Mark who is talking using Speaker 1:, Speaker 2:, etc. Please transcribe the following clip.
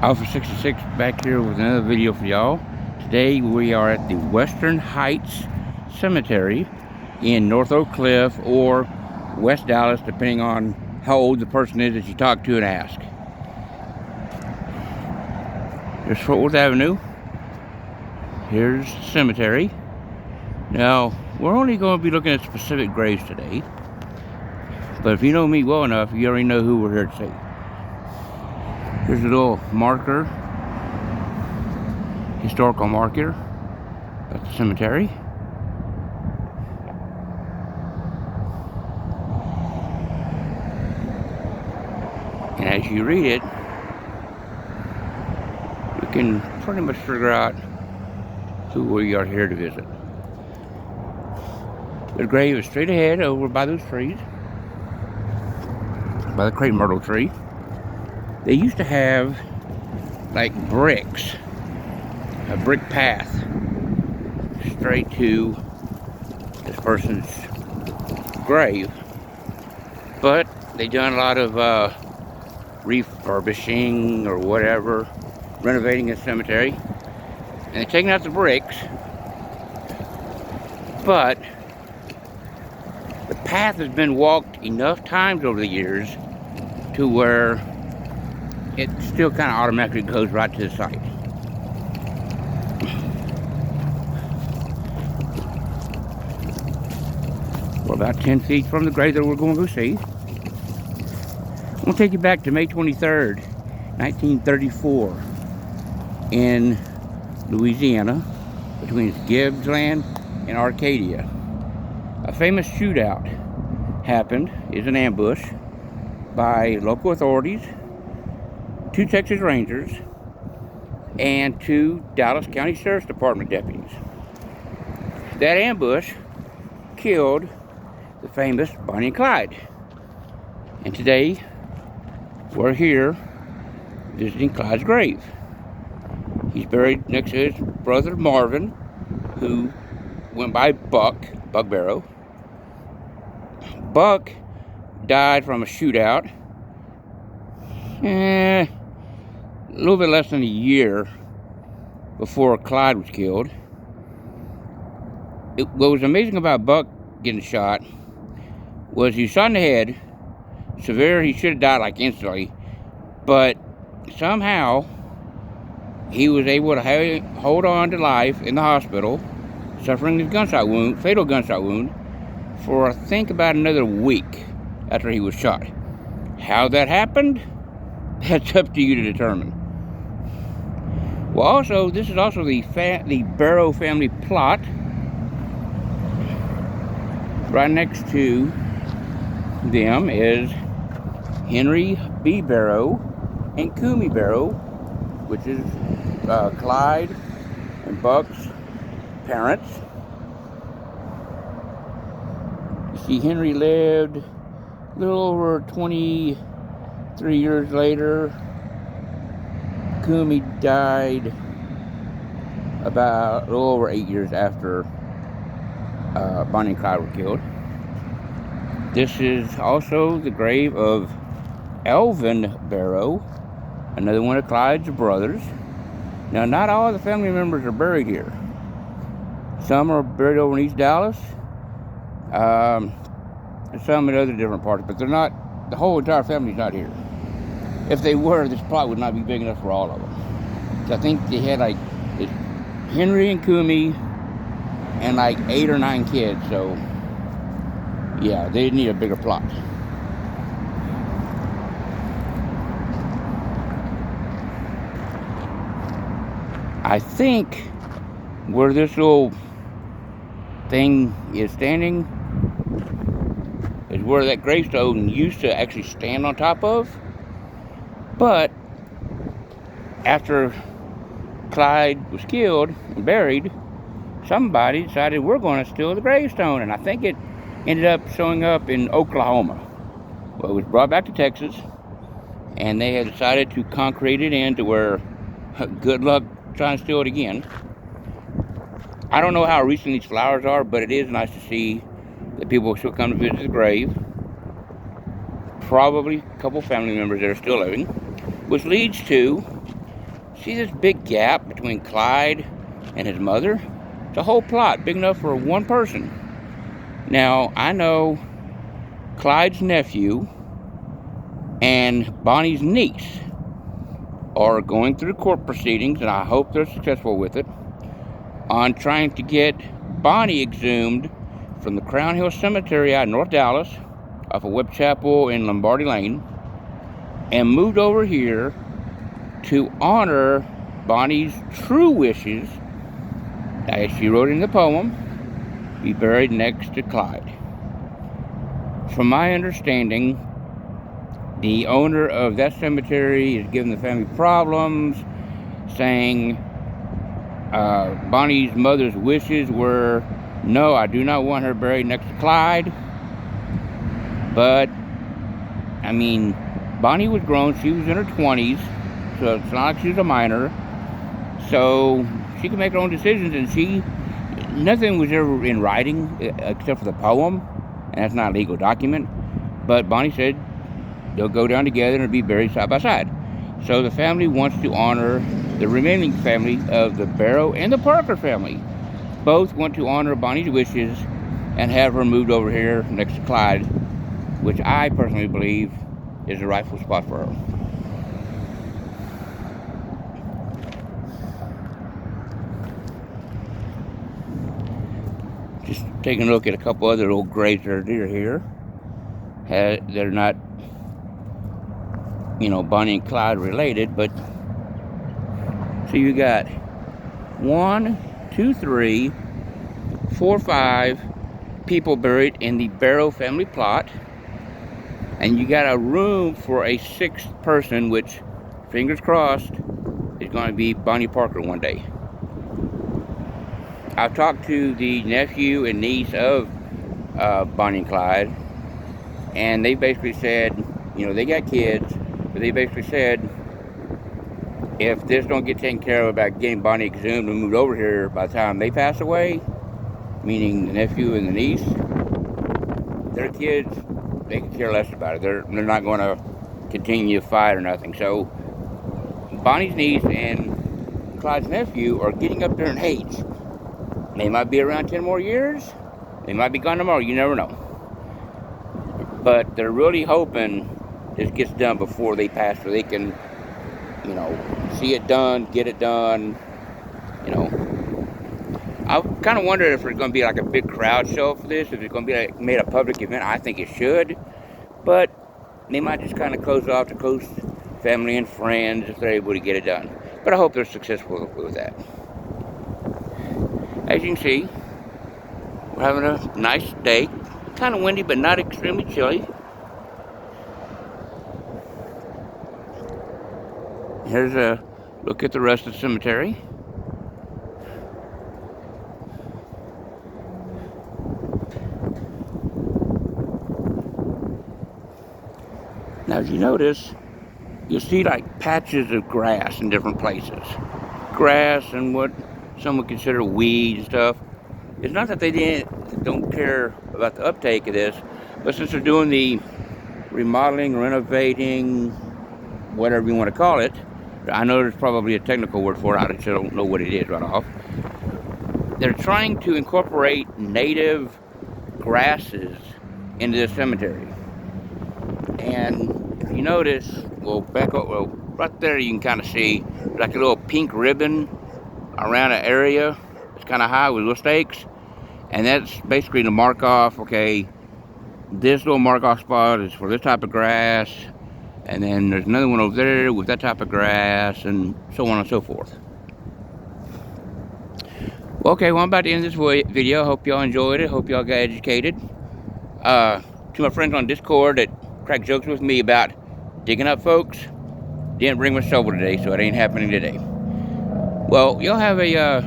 Speaker 1: Alpha 66 back here with another video for y'all. Today we are at the Western Heights Cemetery in North Oak Cliff or West Dallas, depending on how old the person is that you talk to and ask. Here's Fort Worth Avenue. Here's the cemetery. Now, we're only going to be looking at specific graves today. But if you know me well enough, you already know who we're here to see. Here's a little marker, historical marker at the cemetery. And as you read it, you can pretty much figure out who we are here to visit. The grave is straight ahead over by those trees, by the crepe myrtle tree. They used to have like bricks, a brick path straight to this person's grave, but they done a lot of refurbishing or whatever, renovating the cemetery, and they're taking out the bricks, but the path has been walked enough times over the years to where it still kind of automatically goes right to the site. We're about 10 feet from the grave that we're going to go see. I'm going to take you back to May 23rd, 1934 in Louisiana between Gibbsland and Arcadia. A famous shootout happened, is an ambush by local authorities, 2 Texas Rangers, and 2 Dallas County Sheriff's Department deputies. That ambush killed the famous Bonnie and Clyde. And today, we're here visiting Clyde's grave. He's buried next to his brother Marvin, who went by Buck Barrow. Buck died from a shootout. A little bit less than a year before Clyde was killed. What was amazing about Buck getting shot was he was shot in the head, severe. He should have died like instantly, but somehow he was able to hold on to life in the hospital, suffering a gunshot wound, fatal gunshot wound, for I think about another week after he was shot. How that happened, that's up to you to determine. Well, also, this is also the Barrow family plot. Right next to them is Henry B. Barrow and Kumi Barrow, which is Clyde and Buck's parents. You see, Henry lived a little over 23 years later. Kumi died about a little over 8 years after Bonnie and Clyde were killed. This is also the grave of Elvin Barrow, another one of Clyde's brothers. Now, not all the family members are buried here. Some are buried over in East Dallas, and some in other different parts, but they're not, the whole entire family's not here. If they were, this plot would not be big enough for all of them. So I think they had like Henry and Kumi and like 8 or 9 kids, so yeah, they need a bigger plot. I think where this little thing is standing is where that gravestone used to actually stand on top of. But after Clyde was killed and buried, somebody decided we're going to steal the gravestone, and I think it ended up showing up in Oklahoma. Well, it was brought back to Texas, and they had decided to concrete it in to where good luck trying to steal it again. I don't know how recent these flowers are, but it is nice to see that people still come to visit the grave. Probably a couple family members that are still living, which leads to See this big gap between Clyde and his mother? It's a whole plot, big enough for one person. Now, I know Clyde's nephew and Bonnie's niece are going through court proceedings, and I hope they're successful with it, on trying to get Bonnie exhumed from the Crown Hill Cemetery out in North Dallas, off of Webb Chapel in Lombardy Lane, and moved over here to honor Bonnie's true wishes, as she wrote in the poem, be buried next to Clyde. From my understanding, the owner of that cemetery is giving the family problems, saying Bonnie's mother's wishes were, no, I do not want her buried next to Clyde. But, I mean, Bonnie was grown, she was in her 20s, so it's not like she was a minor. So she can make her own decisions, and nothing was ever in writing except for the poem, and that's not a legal document. But Bonnie said they'll go down together and be buried side by side. So the family wants to honor the remaining family of the Barrow and the Parker family. Both want to honor Bonnie's wishes and have her moved over here next to Clyde, which I personally believe is the rightful spot for her. Just taking a look at a couple other old graves that are near here. They're not, Bonnie and Clyde related, but so you got 1, 2, 3, 4, 5 people buried in the Barrow family plot, and you got a room for a 6th person, which, fingers crossed, is going to be Bonnie Parker one day. I've talked to the nephew and niece of Bonnie and Clyde, and they basically said, they got kids, but they basically said, if this don't get taken care of about getting Bonnie exhumed and moved over here by the time they pass away, meaning the nephew and the niece, their kids, they could care less about it. They're not going to continue to fight or nothing. So Bonnie's niece and Clyde's nephew are getting up there in age. They might be around 10 more years. They might be gone tomorrow. You never know. But they're really hoping this gets done before they pass, so they can, see it done, get it done. I kind of wondered if there's going to be like a big crowd show for this, if it's going to be made a public event. I think it should, but they might just kind of close off to close family and friends if they're able to get it done. But I hope they're successful with that. As you can see, we're having a nice day. Kind of windy, but not extremely chilly. Here's a look at the rest of the cemetery. Now, as you notice, you'll see like patches of grass in different places. Grass and what some would consider weeds and stuff. It's not that they don't care about the uptake of this, but since they're doing the remodeling, renovating, whatever you want to call it, I know there's probably a technical word for it, I just don't know what it is right off. They're trying to incorporate native grasses into the cemetery. And if you notice, right there you can kind of see like a little pink ribbon around an area. It's kind of high with little stakes. And that's basically to mark off, okay, this little mark off spot is for this type of grass. And then there's another one over there with that type of grass, and so on and so forth. Well, okay, I'm about to end this video. Hope y'all enjoyed it. Hope y'all got educated. To my friends on Discord that crack jokes with me about digging up folks, didn't bring my shovel today, so it ain't happening today. Well, y'all have a